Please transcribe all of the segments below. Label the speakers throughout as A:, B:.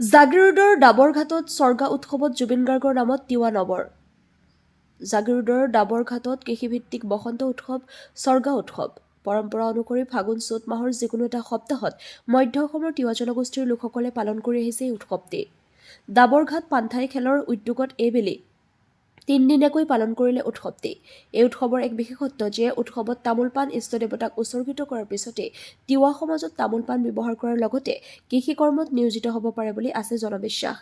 A: জাগিৰোডৰ ডাবৰঘাটত স্বৰ্গা উৎসৱত জুবিন গাৰ্গৰ নামত তিৱা নবৰ। জাগিৰোডৰ ডাবৰঘাটত কৃষিভিত্তিক বসন্ত উৎসৱ স্বৰ্গা উৎসৱ। পৰম্পৰা অনুসৰি ফাগুন চ'ত মাহৰ যিকোনো এটা সপ্তাহত মধ্য অসমৰ তিৱা জনগোষ্ঠীৰ লোকসকলে পালন কৰি আহিছে এই উৎসৱটি। ডাবৰঘাট পানঠাই খেলৰ উদ্যোগত এইবেলি 3 দিনীয়াকৈ পালন কৰিলে উৎসৱটি। এই উৎসৱৰ এক বিশেষত্ব যে উৎসৱত তামোল পাণ ইষ্ট দেৱতাক উৎসৰ্গিত কৰাৰ পিছতে তিৱা সমাজত তামোল পাণ ব্যৱহাৰ কৰাৰ লগতে কৃষি কৰ্মত নিয়োজিত হ'ব পাৰে বুলি আছে জনবিশ্বাস।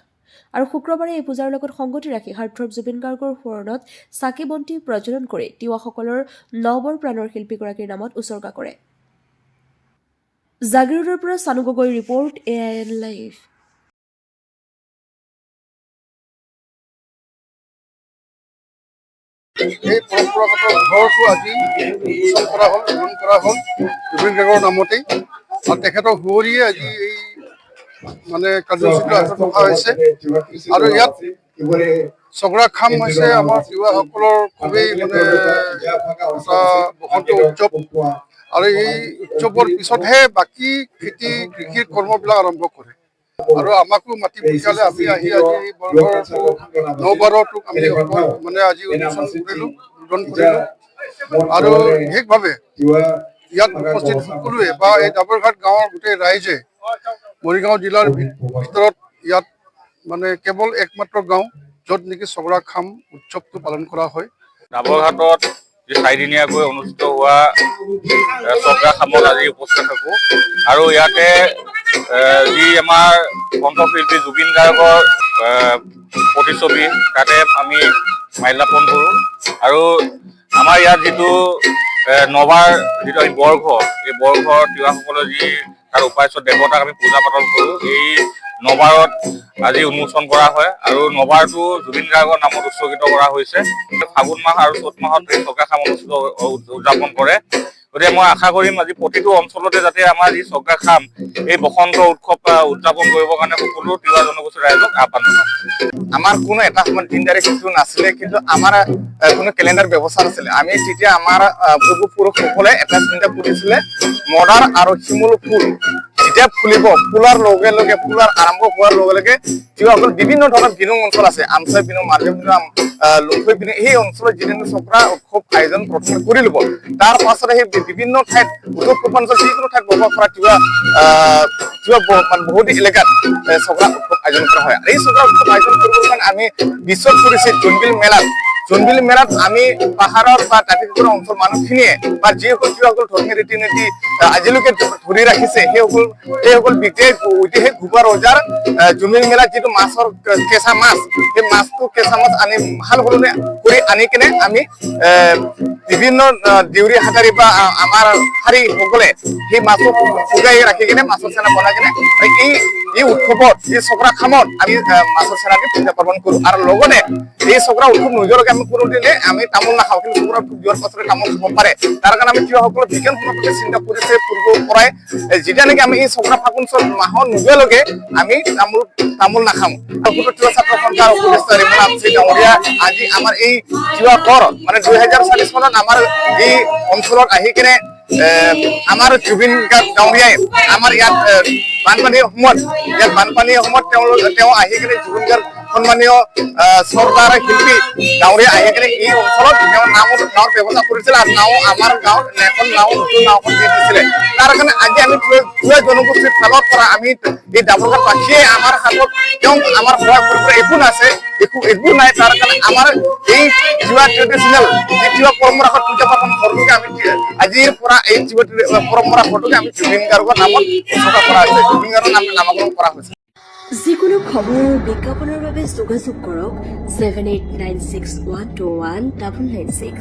A: আৰু শুক্ৰবাৰে এই পূজাৰ লগত সংগতি ৰাখি হাৰ্টথ্ৰব জুবিন গাৰ্গৰ সোঁৱৰণত চাকি বন্তি প্ৰজ্বলন কৰি তিৱাসকলৰ নৱৰ প্ৰাণৰ শিল্পীগৰাকীৰ নামত উৎসৰ্গা কৰে। জাগিৰোডৰ পৰা চানু গগৈৰ ৰিপৰ্ট, AIN লাইভ।
B: এই পৰম্পৰাগত ঘৰটো আজি উৎসৱ কৰা হ'ল, পালন কৰা হ'ল জুবিন গাৰ্গৰ নামতেই। আৰু তেখেতৰ সুঁৱৰিয়ে আজি এই মানে কাৰ্যসূচীটো হাতত ৰখা হৈছে। আৰু ইয়াত ছগৰাখাম হৈছে আমাৰ তিৱাসকলৰ খুবেই মানে এটা বসন্ত উৎসৱ। আৰু এই উৎসৱৰ পিছতহে বাকী কৃষিৰ কৰ্মবিলাক আৰম্ভ কৰে। আৰু আমাকো মাতি পঠিয়ালে, আমি আহি আজি বৰঘৰটো নবাৰটোক আমি মানে আজি উদ্বোধন কৰিলোঁ। আৰু বিশেষভাৱে ইয়াত উপস্থিত সকলোৱে বা এই ডাবৰঘাট গাঁৱৰ গোটেই ৰাইজে মৰিগাঁও জিলাৰ ভিতৰত ইয়াত মানে কেৱল একমাত্ৰ গাঁও য'ত নেকি ছগৰাখাম উৎসৱটো পালন কৰা হয়।
C: ডাবৰঘাটত যি 4 দিনীয়াকৈ অনুষ্ঠিত হোৱা ছগৰাখামত আজি উপস্থিত থাকোঁ। আৰু ইয়াতে যি আমাৰ কণ্ঠশিল্পী জুবিন গাৰ্গৰ প্ৰতিচ্ছবি তাতে আমি মাল্যাৰ্পণ কৰোঁ। আৰু আমাৰ ইয়াত যিটো নবাৰ যিটো আমি বৰঘৰ, এই বৰঘৰ তিৱাসকলৰ যি তাৰ উপাস্য দেৱতাক আমি পূজা পাতল কৰোঁ। এই নবাৰত আজি উন্মোচন কৰা হয় আৰু নবাৰটো জুবিন গাৰ্গৰ নামত উৎসৰ্গিত কৰা হৈছে। ফাগুন মাহ আৰু চ'ত মাহত এই ছগৰাখাম অনুষ্ঠিত উদযাপন কৰে। গতিকে মই আশা কৰিম আজি প্ৰতিটো অঞ্চলতে যাতে আমাৰ যি ছগৰাখাম এই বসন্ত উৎসৱ উদযাপন কৰিবৰ কাৰণে সকলো তিৱা জনগোষ্ঠীৰ ৰাইজক আহ্বান জনাম।
D: আমাৰ কোনো এটা সময়ত 3 তাৰিখ কিন্তু নাছিলে, কিন্তু আমাৰ কোনো কেলেণ্ডাৰ ব্যৱস্থা নাছিলে। আমি তেতিয়া আমাৰ পূৰ্বপুৰুষসকলে এটা চিন্তা কৰিছিলে, মদাৰ আৰু শিমলু ফুল যেতিয়া ফুলিব, ফুলাৰ লগে লগে ফুলাৰ আৰম্ভ হোৱাৰ লগে লগে তিৱাসকল বিভিন্ন ধৰণৰ বিনু অঞ্চল আছে, আমচাই বিনু, মাৰ্ঘে বিনু, লুংখৈ বিনু, সেই অঞ্চলত যিদিন ছগৰা উৎসৱ আয়োজন প্ৰথমে কৰি ল'ব। তাৰ পাছতে সেই বিভিন্ন ঠাইত উত্তৰ পূৰ্বাঞ্চল যিকোনো ঠাইত বসবাস কৰা তিৱা বহুতো এলেকাত ছগৰা উৎসৱ আয়োজন কৰা হয়। এই ছগৰা উৎসৱ আয়োজন কৰিবৰ কাৰণে আমি বিশ্বত পৰিচিত জোনবিল মেলাত আমি পাহাৰৰ বা দাঁতিকাষৰীয়া অঞ্চল মানুহখিনিয়ে বা যিসকল তিৱাসকল ধৰ্মীয় ৰীতি নীতি আজিলৈকে ধৰি ৰাখিছে সেইসকল ব্যক্তিয়ে ঐতিহাসিক ভূপা ৰজাৰ জোনবিল মেলাত যিটো মাছৰ কেঁচা মাছ, সেই মাছটো কেঁচা মাছ আনি ভাল সলনি কৰি আনি কিনে আমি বিভিন্ন দেউৰী হাতাৰী বা আমাৰ শাৰীসকলে সেই মাছটো শুকাই ৰাখি কিনে মাছৰ চেনা বনাই কিনে এই উৎসৱত এই ছগৰাখামত আমি মাছৰ চেনা দি পূজা পাৰ্বণ কৰোঁ। আৰু লগতে এই ছগৰা উৎসৱ নোযোৱালৈকে আমি কোনো দিনে আমি তামোল নাখাওঁ, কিন্তু ছগৰা উৎসৱ যোৱাৰ পাছতে তামোল খাব পাৰে। তাৰ কাৰণে আমি তিৱাসকলৰ বিজ্ঞান সম্পৰ্কে চিন্তা কৰিছে পূৰ্বৰ পৰাই, যেতিয়া নেকি আমি এই ছগৰা ফাগুন চ'ত মাহৰ নোযোৱালৈকে আমি তামোল নাখাওঁ। তিৱা ছাত্ৰ সন্থাৰ উপদেষ্টা ৰিমন আমচি ডাঙৰীয়া আজি আমাৰ এই তিৱা কৰ মানে 2040 চনত আমাৰ এই অঞ্চলত আহি কিনে আমাৰ জুবিন ডাঙৰীয়াই আমাৰ ইয়াত বানপানীৰ সময়ত তেওঁ আহি কিনে জুবিন গাৰ্গ সন্মানীয় চৰকাৰ শিল্পী ডাঙৰীয়া আহি কিনে এই অঞ্চলত তেওঁ নাৱৰ ব্যৱস্থা কৰিছিল। আৰু আমাৰ গাঁৱত এখন নতুন নাওখন দি দিছিলে। তাৰ কাৰণে আজি আমি তিৱা জনগোষ্ঠীৰ ফালৰ পৰা আমি এই ডাবৰঘাটবাসীয়ে আমাৰ হাতত তেওঁক আমাৰ সহায় কৰিবলৈ একো নাই। তাৰ কাৰণে আমাৰ এই তিৱা ট্ৰেডিশ্যনেল যি তিৱা পৰম্পৰাগত পূজা পাৰ্বণ ঘৰটোকে আমি আজিৰ পৰা এই তিৱা পৰম্পৰা ঘৰটোকে আমি জুবিন গাৰ্গৰ নামত উৎসৰ্গা কৰা হৈছে, জুবিন গাৰ্গৰ নামে নামাকৰণ কৰা হৈছে।
A: যিকোনো খবৰ আৰু বিজ্ঞাপনৰ বাবে যোগাযোগ কৰক 7896121996।